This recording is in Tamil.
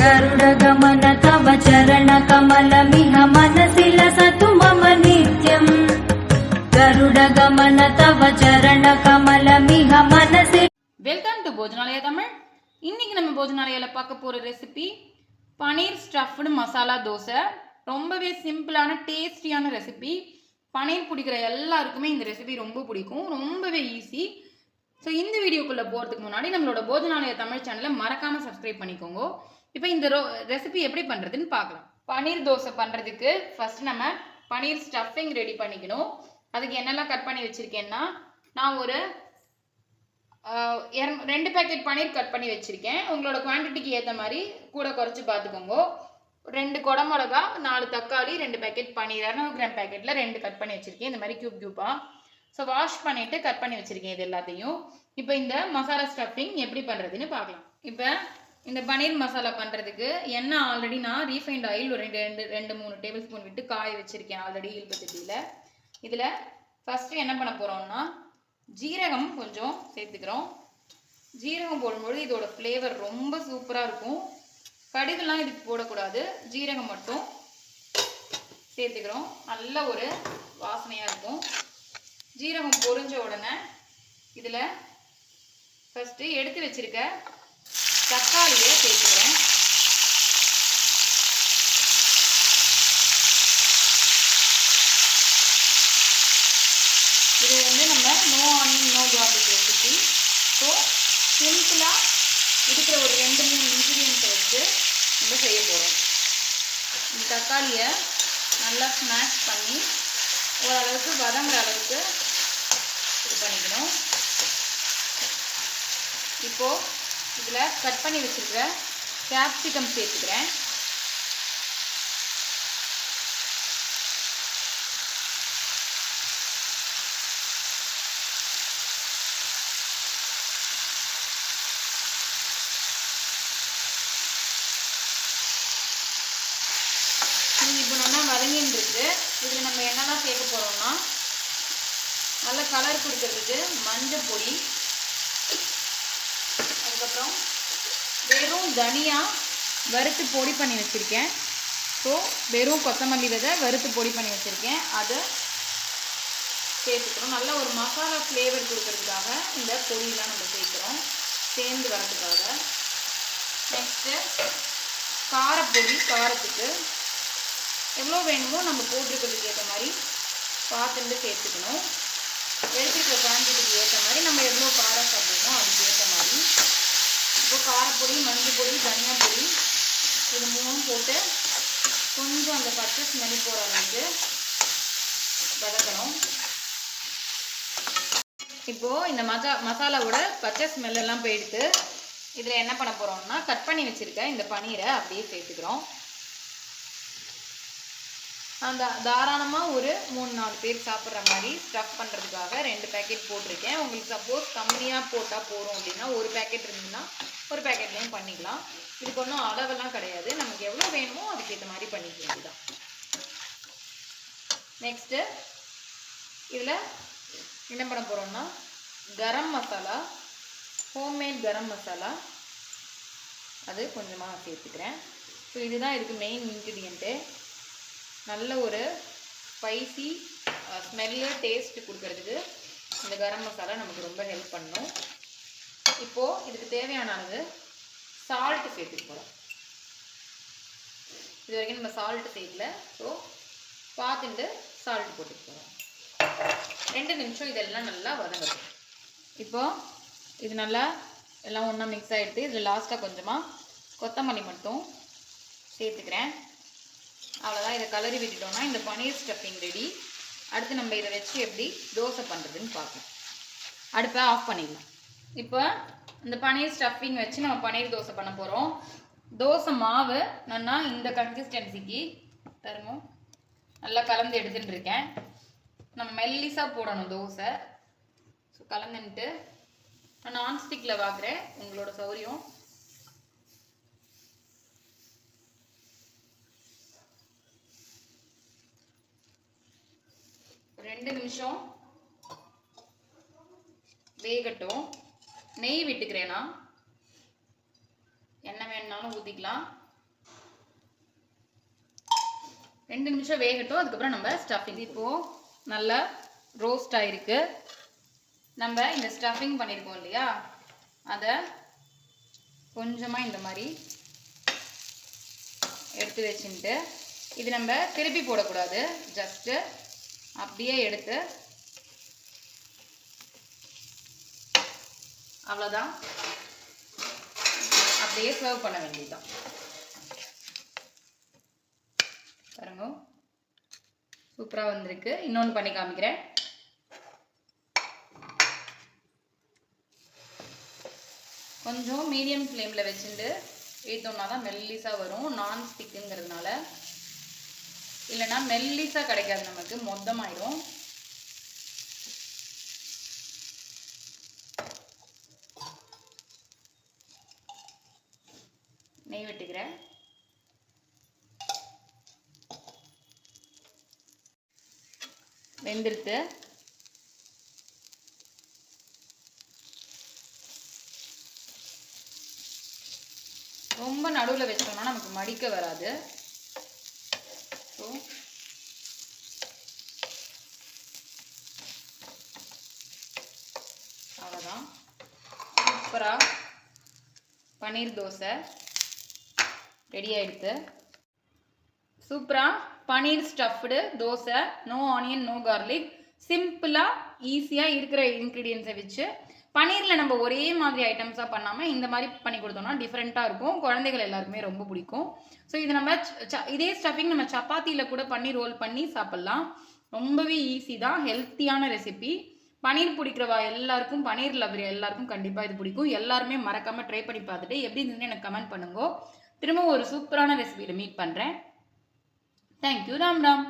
गरुडगमन तव चरणकमलमिह मनसि लसतु मम नित्यम् गरुडगमन तव चरणकमलमिह मनसि। Welcome to Bhojanalaya Tamil. இன்னைக்கு நம்ம போஜனாலயால பார்க்க போற ரெசிபி பனீர் ஸ்டஃப்டு மசாலா தோசை. ரொம்பவே சிம்பிளான டேஸ்டியான ரெசிபி. பனீர் பிடிக்கிற எல்லாருக்குமே இந்த ரெசிபி ரொம்ப பிடிக்கும், ரொம்பவே ஈஸி. ஸோ இந்த வீடியோக்குள்ளே போகிறதுக்கு முன்னாடி நம்மளோட போஜனாலயா தமிழ் சேனலை மறக்காமல் சப்ஸ்கிரைப் பண்ணிக்கோங்க. இப்போ இந்த ரெசிபி எப்படி பண்ணுறதுன்னு பார்க்கலாம். பனீர் தோசை பண்ணுறதுக்கு ஃபஸ்ட்டு நம்ம பனீர் ஸ்டஃபிங் ரெடி பண்ணிக்கணும். அதுக்கு என்னெல்லாம் கட் பண்ணி வச்சுருக்கேன்னா, நான் ஒரு 2 பேக்கெட் பனீர் கட் பண்ணி வச்சுருக்கேன். உங்களோட குவான்டிட்டிக்கு ஏற்ற மாதிரி கூட குறைச்சி பார்த்துக்கோங்க. 2 குடமிளகா, 4 தக்காளி, 2 பேக்கெட் பனீர் 200 கிராம் பேக்கெட்டில் 2 கட் பண்ணி வச்சுருக்கேன். இந்த மாதிரி க்யூப்பாக. ஸோ வாஷ் பண்ணிவிட்டு கட் பண்ணி வச்சுருக்கேன் இது எல்லாத்தையும். இப்போ இந்த மசாலா ஸ்டஃபிங் எப்படி பண்ணுறதுன்னு பார்க்கலாம். இப்போ இந்த பனீர் மசாலா பண்ணுறதுக்கு எண்ணெய் ஆல்ரெடி நான் ரீஃபைண்ட் ஆயில் ஒரு 2-3 டேபிள் ஸ்பூன் விட்டு காய வச்சுருக்கேன் ஆல்ரெடி இல்பத்தியில். இதில் ஃபஸ்ட்டு என்ன பண்ண போகிறோம்னா, ஜீரகம் கொஞ்சம் சேர்த்துக்கிறோம். ஜீரகம் போடும்போது இதோட ஃப்ளேவர் ரொம்ப சூப்பராக இருக்கும். கடுகுலாம் இதுக்கு போடக்கூடாது, ஜீரகம் மட்டும் சேர்த்துக்கிறோம். நல்ல ஒரு வாசனையாக இருக்கும். ஜீரகம் பொரிஞ்ச உடனே இதில் ஃபஸ்ட்டு எடுத்து வச்சிருக்க தக்காளியை சேர்த்துக்கிறேன். இது நம்ம no onion no garlic recipe. So சிம்பிளாக இருக்கிற ஒரு 2-3 இன்க்ரீடியன்ஸை வச்சு நம்ம செய்ய போகிறோம். இந்த தக்காளியை நல்லா ஸ்மாஷ் பண்ணி ஓரளவுக்கு வதங்குற அளவுக்கு இது பண்ணிக்கணும். இப்போது இதில் கட் பண்ணி வச்சுருக்கிற கேப்சிகம் சேர்த்துக்கிறேன். இப்போ நல்லா வதங்கின்னு இருக்கு. இதில் நம்ம என்னெல்லாம் சேர்க்க போகிறோம்னா, நல்ல கலர் கொடுக்கறதுக்கு மஞ்சள் பொடி, அதுக்கப்புறம் வெறும் தனியா வறுத்து பொடி பண்ணி வச்சுருக்கேன். ஸோ வெறும் கொத்தமல்லி விதை வறுத்து பொடி பண்ணி வச்சுருக்கேன், அதை சேர்த்துக்கிறோம். நல்ல ஒரு மசாலா ஃப்ளேவர் கொடுக்கறதுக்காக இந்த பொடியெலாம் நம்ம சேர்க்குறோம், சேர்ந்து வரதுக்காக. நெக்ஸ்ட்டு காரப்பொடி, காரத்துக்கு எவ்வளோ வேணுமோ நம்ம போட்டிருக்கிறதுக்கு ஏற்ற மாதிரி பார்த்துட்டு சேர்த்துக்கணும். எடுத்துக்கிற குவான்டிட்டிக்கு ஏற்ற மாதிரி நம்ம எவ்வளோ காரம் சாப்பிடுமோ அதுக்கு ஏற்ற மாதிரி. இப்போ காரப்பொடி, மஞ்சள் பொடி, தனியா பொடி இது 3 போட்டு கொஞ்சம் அந்த பச்சை ஸ்மெல் போகிற அளவுக்கு வதக்கணும். இப்போது இந்த மசாலாவோட பச்சை ஸ்மெல்லாம் போயிடுத்து. இதில் என்ன பண்ண போகிறோம்னா, கட் பண்ணி வச்சுருக்க இந்த பனீரை அப்படியே சேர்த்துக்கிறோம். அந்த தாராளமாக ஒரு 3-4 பேர் சாப்பிட்ற மாதிரி ஸ்டஃப் பண்ணுறதுக்காக 2 பேக்கெட் போட்டிருக்கேன். உங்களுக்கு சப்போஸ் கம்மியாக போட்டால் போகிறோம் அப்படின்னா 1 பேக்கெட் இருந்துன்னா 1 பேக்கெட்லேயும் பண்ணிக்கலாம். இதுக்கு ஒன்றும் அளவெல்லாம் கிடையாது, நமக்கு எவ்வளோ வேணுமோ அதுக்கேற்ற மாதிரி பண்ணிக்க வேண்டியதான். நெக்ஸ்ட்டு இதில் என்ன பண்ண போகிறோம்னா, கரம் மசாலா, ஹோம்மேட் கரம் மசாலா அது கொஞ்சமாக சேர்த்துக்கிறேன். ஸோ இதுதான் இதுக்கு மெயின் இன்க்ரீடியண்ட்டு. நல்ல ஒரு ஸ்பைசி ஸ்மெல்லு டேஸ்ட்டு கொடுக்கறதுக்கு இந்த கரம் மசாலா நமக்கு ரொம்ப ஹெல்ப் பண்ணும். இப்போது இதுக்கு தேவையான அளவு சால்ட்டு சேர்த்துக்க போகிறோம். இது வரைக்கும் நம்ம சால்ட்டு சேர்க்கல, ஸோ பார்த்துட்டு சால்ட்டு போட்டுக்க போகிறோம். 2 நிமிஷம் இதெல்லாம் நல்லா வதங்கணும். இப்போது இது நல்லா எல்லாம் ஒன்றா மிக்ஸ் ஆகிடுது. இதில் லாஸ்ட்டாக கொஞ்சமாக கொத்தமல்லி மட்டும் சேர்த்துக்கிறேன். அவ்வளோதான். இதை கலரி விட்டுட்டோம்னா இந்த பனீர் ஸ்டஃபிங் ரெடி. அடுத்து நம்ம இதை வச்சு எப்படி தோசை பண்ணுறதுன்னு பார்க்கலாம். அடுப்பை ஆஃப் பண்ணிடலாம். இப்போ இந்த பனீர் ஸ்டஃபிங் வச்சு நம்ம பனீர் தோசை பண்ண போகிறோம். தோசை மாவு நான் இந்த கன்சிஸ்டன்சிக்கு தருமோ நல்லா கலந்து எடுத்துகிட்டு இருக்கேன். நம்ம மெல்லிஸாக போடணும் தோசை. ஸோ கலந்துன்ட்டு நான் நான்ஸ்டிக்கில் வாங்குறேன், உங்களோட சௌரியம். ரெண்டு நிமிஷம் வேகட்டும். நெய் விட்டுக்கிறேன்னா, எண்ணெய் வேணுனாலும் ஊற்றிக்கலாம். 2 நிமிஷம் வேகட்டும். அதுக்கப்புறம் நம்ம ஸ்டஃபிங். இப்போது நல்லா ரோஸ்ட் ஆகிருக்கு. நம்ம இந்த ஸ்டஃபிங் பண்ணியிருக்கோம் இல்லையா, அதை கொஞ்சமாக இந்த மாதிரி எடுத்து வச்சுட்டு, இது நம்ம திருப்பி போடக்கூடாது, ஜஸ்ட்டு அப்படியே எடுத்து அவ்வளோதான், அப்படியே சர்வ் பண்ண வேண்டியதுதான். பாருங்க, சூப்பராக வந்திருக்கு. இன்னொன்று பண்ணி காமிக்கிறேன். கொஞ்சம் மீடியம் ஃப்ளேமில் வச்சுட்டு ஏற்றோம்னா தான் மெல்லிஸாக வரும், நான் ஸ்டிக்குங்கிறதுனால. இல்லைன்னா மெல்லிஸாக கிடைக்காது, நமக்கு மொத்தமாயிடும். நெய் விட்டுக்கிறேன். வெந்திருத்து. ரொம்ப நடுவில் வச்சோம்னா நமக்கு மடிக்க வராது. ஸோ அவ்வளோதான். சூப்பராக பன்னீர் தோசை ரெடி ஆகிடுது. சூப்பராக paneer stuffed dosa, no onion no garlic, சிம்பிளாக ஈஸியாக இருக்கிற இன்க்ரீடியன்ஸை வச்சு பன்னீரில் நம்ம ஒரே மாதிரி ஐட்டம்ஸாக பண்ணாமல் இந்த மாதிரி பண்ணி கொடுத்தோம்னா டிஃப்ரெண்ட்டாக இருக்கும். குழந்தைகள் எல்லாருக்குமே ரொம்ப பிடிக்கும். ஸோ இது நம்ம இதே ஸ்டஃபிங் நம்ம சப்பாத்தியில் கூட பண்ணி ரோல் பண்ணி சாப்பிட்லாம். ரொம்பவே ஈஸி தான், ஹெல்த்தியான ரெசிபி. பன்னீர் பிடிக்கிறவா எல்லாருக்கும், பன்னீர் லவர் எல்லாருக்கும் கண்டிப்பாக இது பிடிக்கும். எல்லாருமே மறக்காமல் ட்ரை பண்ணி பார்த்துட்டு எப்படி இருந்துன்னு எனக்கு கமெண்ட் பண்ணுங்க. திரும்ப ஒரு சூப்பரான ரெசிபியில் மீட் பண்ணுறேன். தேங்க்யூ. ராம் ராம்.